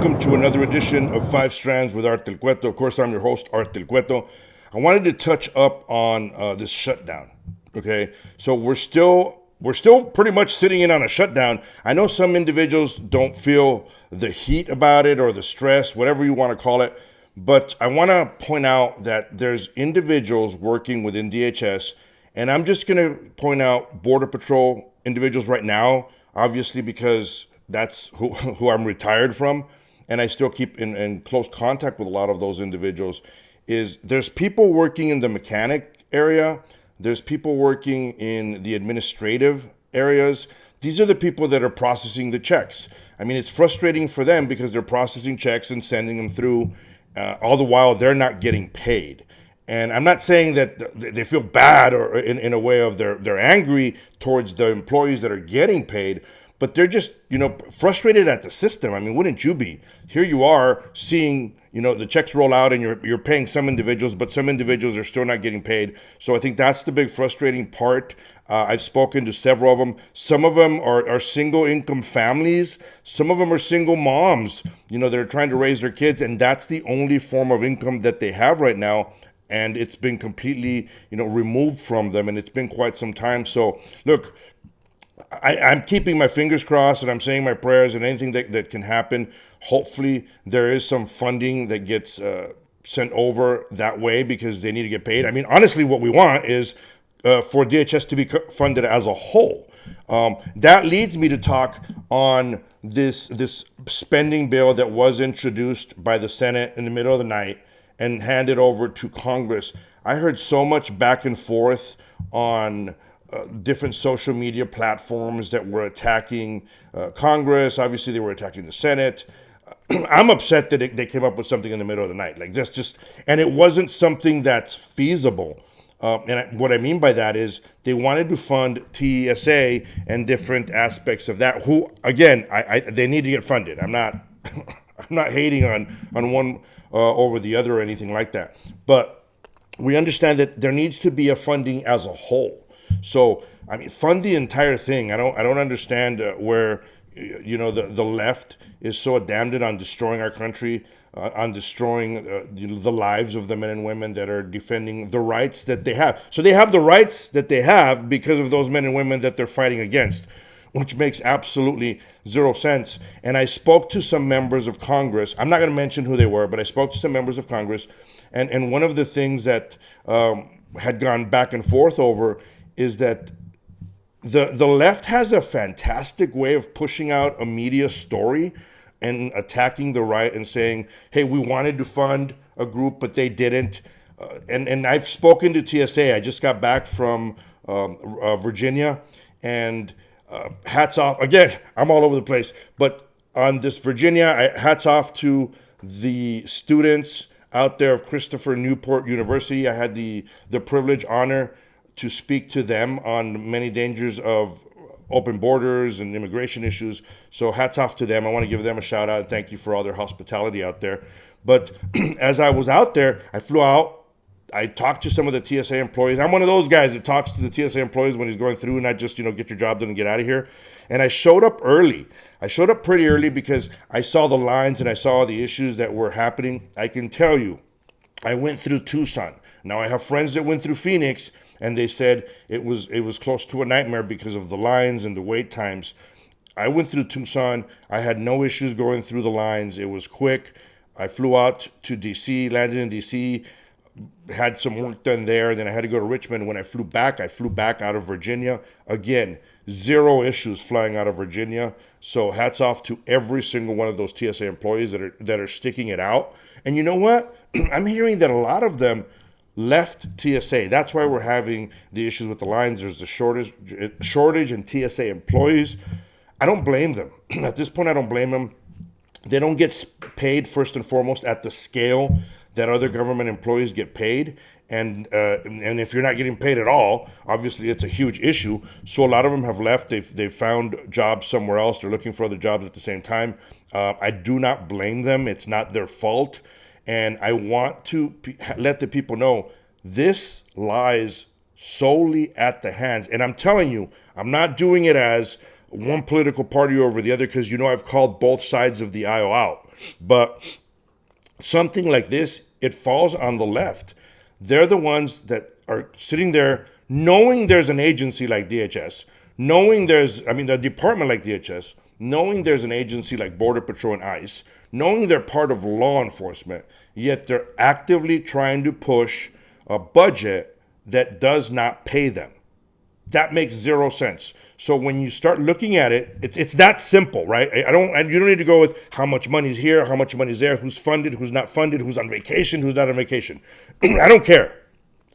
welcome to another edition of Five Strands with Art Del Cueto. Of course, I'm your host, Art Del Cueto. I wanted to touch up on this shutdown. Okay, so we're still pretty much sitting in on a shutdown. I know some individuals don't feel the heat about it or the stress, whatever you want to call it, but I want to point out that there's individuals working within DHS, and I'm just going to point out Border Patrol individuals right now, obviously because that's who I'm retired from, and I still keep in close contact with a lot of those individuals. Is there's people working in the mechanic area, there's people working in the administrative areas. These are the people that are processing the checks. I mean, it's frustrating for them because they're processing checks and sending them through, all the while they're not getting paid. And I'm not saying that they feel bad or in a way of they're angry towards the employees that are getting paid, but they're just, frustrated at the system. I mean, wouldn't you be? Here you are seeing, the checks roll out and you're paying some individuals, but some individuals are still not getting paid. So I think that's the big frustrating part. I've spoken to several of them. Some of them are single income families. Some of them are single moms, they're trying to raise their kids, and that's the only form of income that they have right now. And it's been completely, removed from them, and it's been quite some time. So look, I'm keeping my fingers crossed and I'm saying my prayers, and anything that can happen, hopefully there is some funding that gets sent over that way because they need to get paid. I mean, honestly, what we want is for DHS to be funded as a whole. That leads me to talk on this spending bill that was introduced by the Senate in the middle of the night and handed over to Congress. I heard so much back and forth on different social media platforms that were attacking Congress. Obviously, they were attacking the Senate. I'm upset that they came up with something in the middle of the night. Like that's just, and it wasn't something that's feasible. What I mean by that is they wanted to fund TSA and different aspects of that. Who, again, they need to get funded. I'm not, I'm not hating on one over the other or anything like that. But we understand that there needs to be a funding as a whole. So, I mean, fund the entire thing. I don't understand where, the left is so damned on destroying our country, on destroying the lives of the men and women that are defending the rights that they have. So they have the rights that they have because of those men and women that they're fighting against, which makes absolutely zero sense. And I spoke to some members of Congress. I'm not going to mention who they were, but I spoke to some members of Congress. And one of the things that had gone back and forth over is that the left has a fantastic way of pushing out a media story and attacking the right and saying, hey, we wanted to fund a group, but they didn't. And I've spoken to TSA. I just got back from Virginia, and hats off. Again, I'm all over the place. But on this Virginia, hats off to the students out there of Christopher Newport University. I had the privilege, honor to speak to them on many dangers of open borders and immigration issues. So hats off to them. I want to give them a shout out and thank you for all their hospitality out there. But as I was out there, I flew out. I talked to some of the TSA employees. I'm one of those guys that talks to the TSA employees when he's going through, not just, get your job done and get out of here. And I showed up early. I showed up pretty early because I saw the lines and I saw the issues that were happening. I can tell you, I went through Tucson. Now I have friends that went through Phoenix, and they said it was close to a nightmare because of the lines and the wait times. I went through Tucson. I had no issues going through the lines. It was quick. I flew out to D.C., landed in D.C., had some work done there, and then I had to go to Richmond. When I flew back out of Virginia. Again, zero issues flying out of Virginia. So hats off to every single one of those TSA employees that are sticking it out. And you know what? I'm hearing that a lot of them left TSA. That's why we're having the issues with the lines. There's the shortage in TSA employees. I don't blame them. At this point, I don't blame them. They don't get paid first and foremost at the scale that other government employees get paid. And if you're not getting paid at all, obviously it's a huge issue. So a lot of them have left. They've found jobs somewhere else. They're looking for other jobs at the same time. I do not blame them. It's not their fault. And I want to let the people know this lies solely at the hands. And I'm telling you, I'm not doing it as one political party over the other because, I've called both sides of the aisle out. But something like this, it falls on the left. They're the ones that are sitting there knowing there's an agency like DHS, knowing a department like DHS, knowing there's an agency like Border Patrol and ICE, knowing they're part of law enforcement, yet they're actively trying to push a budget that does not pay them. That makes zero sense. So when you start looking at it, it's that simple, right? You don't need to go with how much money's here, how much money's there, who's funded, who's not funded, who's on vacation, who's not on vacation. I don't care.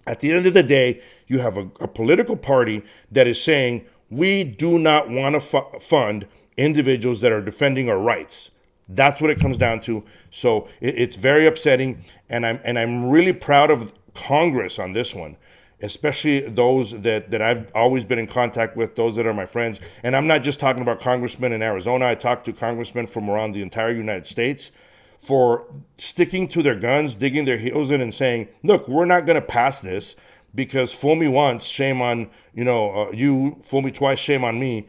At the end of the day, you have a political party that is saying we do not want to fund individuals that are defending our rights. That's what it comes down to. So it's very upsetting, and I'm really proud of Congress on this one, especially those that I've always been in contact with, those that are my friends. And I'm not just talking about congressmen in Arizona. I talked to congressmen from around the entire United States for sticking to their guns, digging their heels in and saying, look, we're not going to pass this because fool me once, shame on, you, fool me twice, shame on me.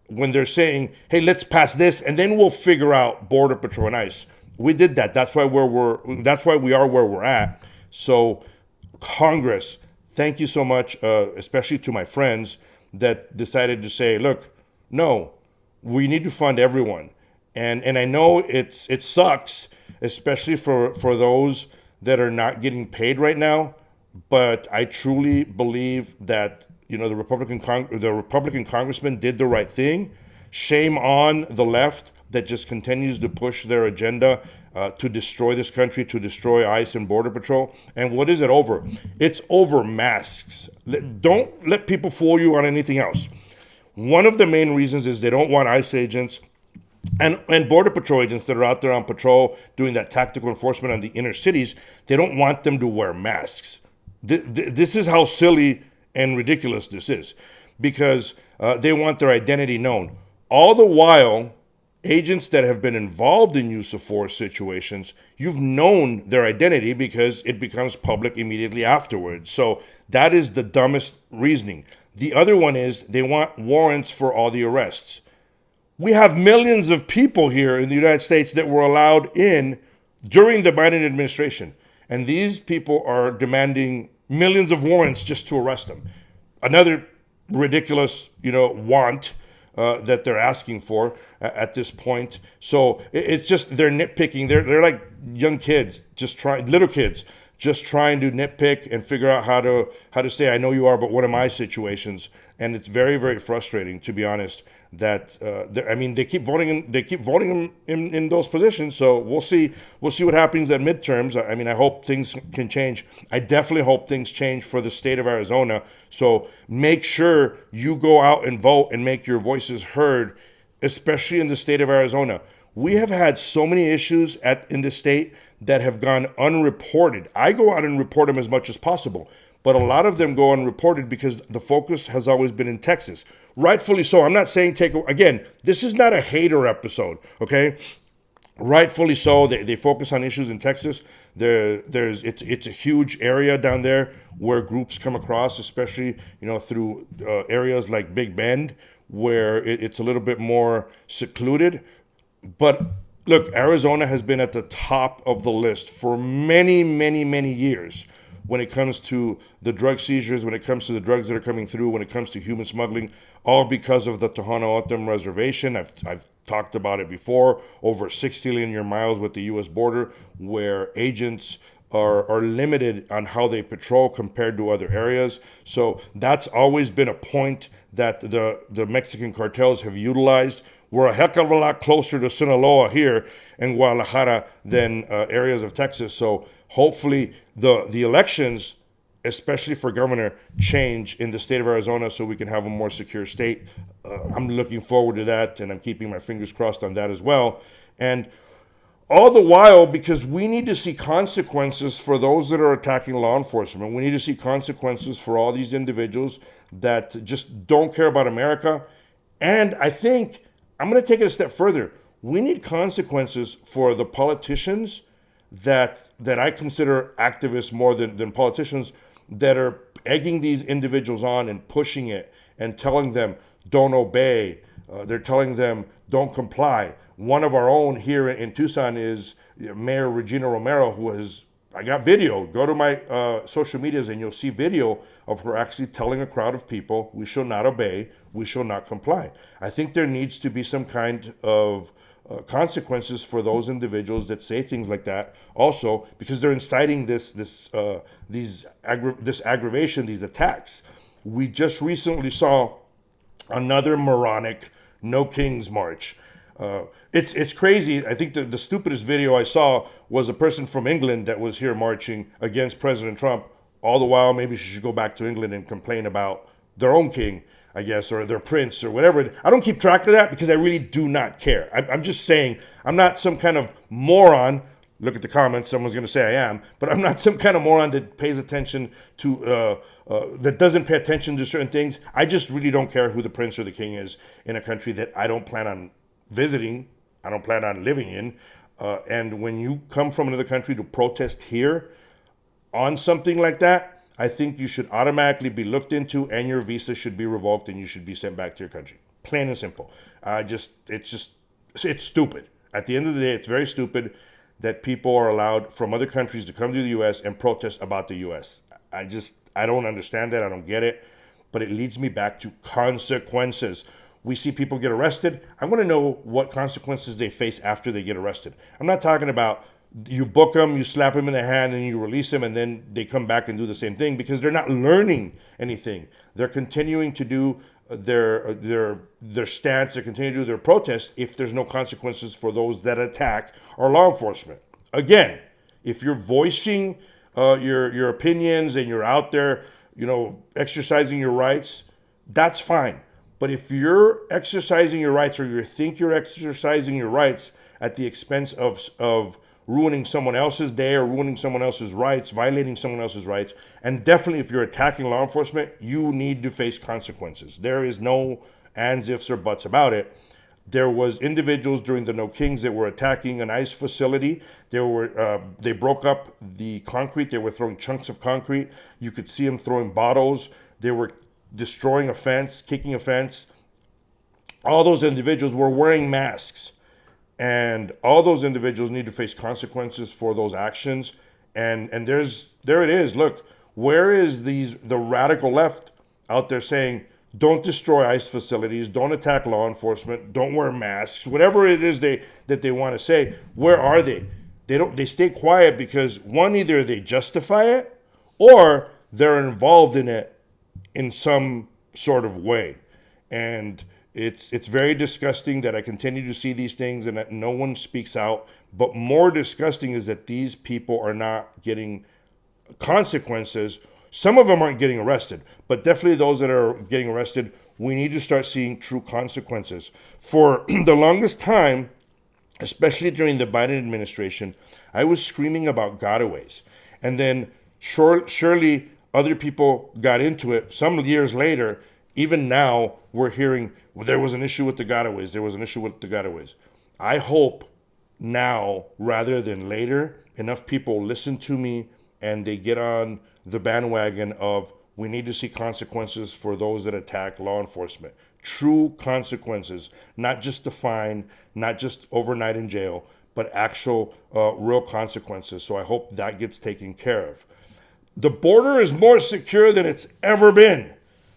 When they're saying, hey, let's pass this and then we'll figure out Border Patrol and ICE. We did that. That's why we are where we're at. So Congress, thank you so much, especially to my friends that decided to say, look, no, we need to fund everyone. And I know it sucks, especially for those that are not getting paid right now. But I truly believe that the Republican congressman did the right thing. Shame on the left that just continues to push their agenda to destroy this country, to destroy ICE and Border Patrol. And what is it over? It's over masks. Don't let people fool you on anything else. One of the main reasons is they don't want ICE agents and Border Patrol agents that are out there on patrol doing that tactical enforcement on the inner cities. They don't want them to wear masks. This is how silly and ridiculous this is, because they want their identity known. All the while, agents that have been involved in use of force situations, you've known their identity because it becomes public immediately afterwards. So that is the dumbest reasoning. The other one is they want warrants for all the arrests. We have millions of people here in the United States that were allowed in during the Biden administration. And these people are demanding millions of warrants just to arrest them. Another ridiculous, want that they're asking for at this point. So it's just they're nitpicking. They're like young kids, little kids, just trying to nitpick and figure out how to say I know you are, but what are my situations? And it's very, very frustrating, to be honest. That they keep voting them in those positions. So we'll see what happens at midterms. I hope things can change. I definitely hope things change for the state of Arizona. So make sure you go out and vote and make your voices heard, especially in the state of Arizona. We have had so many issues in the state that have gone unreported. I go out and report them as much as possible, but a lot of them go unreported because the focus has always been in Texas. Rightfully so. I'm not saying again, this is not a hater episode, okay? Rightfully so. They focus on issues in Texas. It's a huge area down there where groups come across, especially through areas like Big Bend, where it's a little bit more secluded. But look, Arizona has been at the top of the list for many, many, many years when it comes to the drug seizures, when it comes to the drugs that are coming through, when it comes to human smuggling, all because of the Tohono O'odham Reservation. I've talked about it before, over 60 linear miles with the U.S. border, where agents are limited on how they patrol compared to other areas. So that's always been a point that the Mexican cartels have utilized. We're a heck of a lot closer to Sinaloa here in Guadalajara than areas of Texas. So hopefully the elections, especially for governor, change in the state of Arizona so we can have a more secure state. I'm looking forward to that, and I'm keeping my fingers crossed on that as well. And all the while, because we need to see consequences for those that are attacking law enforcement. We need to see consequences for all these individuals that just don't care about America. And I think I'm going to take it a step further. We need consequences for the politicians that I consider activists more than politicians, that are egging these individuals on and pushing it and telling them don't obey, they're telling them don't comply. One of our own here in Tucson is Mayor Regina Romero, who has, I got video. Go to my social medias and you'll see video of her actually telling a crowd of people, we shall not obey, we shall not comply. I think there needs to be some kind of consequences for those individuals that say things like that. Also, because they're inciting this aggravation, these attacks. We just recently saw another moronic No Kings March. It's crazy. I think the stupidest video I saw was a person from England that was here marching against President Trump. All the while, maybe she should go back to England and complain about their own king, I guess, or their prince or whatever. I don't keep track of that because I really do not care. I'm just saying I'm not some kind of moron. Look at the comments. Someone's going to say I am, but I'm not some kind of moron that pays attention to, that doesn't pay attention to certain things. I just really don't care who the prince or the king is in a country that I don't plan on visiting, I don't plan on living in. And when you come from another country to protest here on something like that, I think you should automatically be looked into and your visa should be revoked and you should be sent back to your country. Plain and simple. It's stupid. At the end of the day, it's very stupid that people are allowed from other countries to come to the U.S. and protest about the U.S. I don't understand that. I don't get it. But it leads me back to consequences. We see people get arrested. I want to know what consequences they face after they get arrested. I'm not talking about you book them, you slap them in the hand, and you release them, and then they come back and do the same thing because they're not learning anything. They're continuing to do their stance. They're continuing to do their protest if there's no consequences for those that attack our law enforcement. Again, if you're voicing your opinions and you're out there, exercising your rights, that's fine. But if you're exercising your rights or you think you're exercising your rights at the expense of ruining someone else's day or ruining someone else's rights, violating someone else's rights, and definitely if you're attacking law enforcement, you need to face consequences. There is no ands, ifs, or buts about it. There was individuals during the No Kings that were attacking an ICE facility. They broke up the concrete. They were throwing chunks of concrete. You could see them throwing bottles. They were destroying a fence, kicking a fence. All those individuals were wearing masks. And all those individuals need to face consequences for those actions. And there it is. Look, where is the radical left out there saying, don't destroy ICE facilities, don't attack law enforcement, don't wear masks, whatever it is that they want to say? Where are they? They stay quiet because one, either they justify it or they're involved in it in some sort of way. And it's very disgusting that I continue to see these things and that no one speaks out. But more disgusting is that these people are not getting consequences. Some of them aren't getting arrested, but definitely those that are getting arrested, we need to start seeing true consequences. For the longest time, especially during the Biden administration, I was screaming about gotaways. And then surely other people got into it. Some years later, even now, we're hearing, well, there was an issue with the gotaways. There was an issue with the gotaways. I hope now, rather than later, enough people listen to me and they get on the bandwagon of we need to see consequences for those that attack law enforcement. True consequences, not just a fine, not just overnight in jail, but actual real consequences. So I hope that gets taken care of. The border is more secure than it's ever been.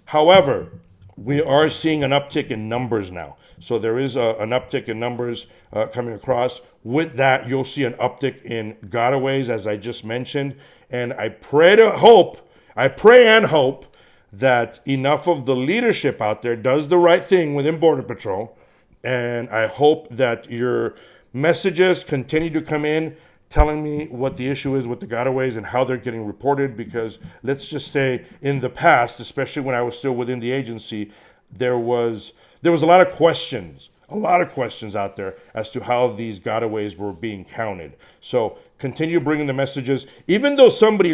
However, we are seeing an uptick in numbers now. So there is an uptick in numbers coming across. With that, you'll see an uptick in gotaways, as I just mentioned. And I pray and hope that enough of the leadership out there does the right thing within Border Patrol. And I hope that your messages continue to come in telling me what the issue is with the gotaways and how they're getting reported, because let's just say in the past, especially when I was still within the agency, there was a lot of questions out there as to how these gotaways were being counted. So continue bringing the messages. Even though somebody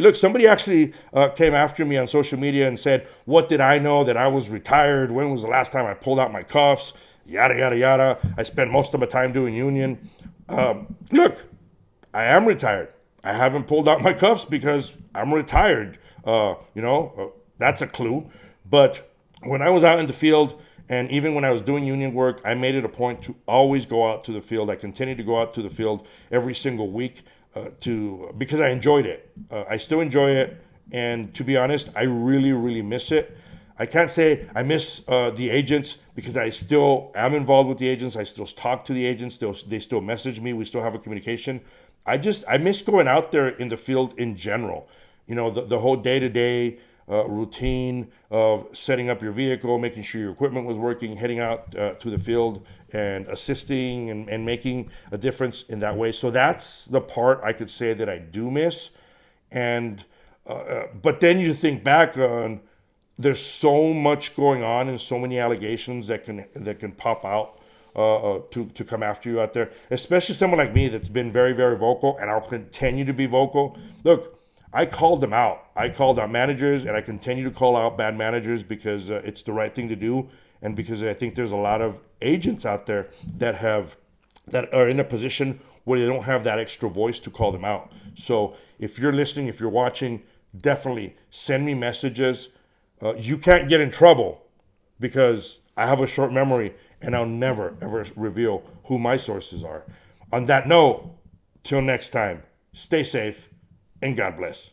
actually came after me on social media and said, what did I know that I was retired? When was the last time I pulled out my cuffs? Yada, yada, yada. I spent most of my time doing union. Look, I am retired. I haven't pulled out my cuffs because I'm retired. That's a clue. But when I was out in the field And even when I was doing union work, I made it a point to always go out to the field. I continued to go out to the field every single week because I enjoyed it. I still enjoy it, and to be honest, I really, really miss it. I can't say I miss the agents because I still am involved with the agents. I still talk to the agents. They still message me. We still have a communication. I miss going out there in the field in general. You know, the whole day to day routine of setting up your vehicle, making sure your equipment was working, heading out to the field and assisting and making a difference in that way. So that's the part I could say that I do miss. And but then you think back on there's so much going on and so many allegations that can pop out to come after you out there, especially someone like me that's been very, very vocal, and I'll continue to be vocal. Look, I called them out. I called out managers, and I continue to call out bad managers because it's the right thing to do, and because I think there's a lot of agents out there that are in a position where they don't have that extra voice to call them out. So if you're listening, if you're watching, definitely send me messages. You can't get in trouble because I have a short memory and I'll never, ever reveal who my sources are. On that note, till next time, stay safe and God bless.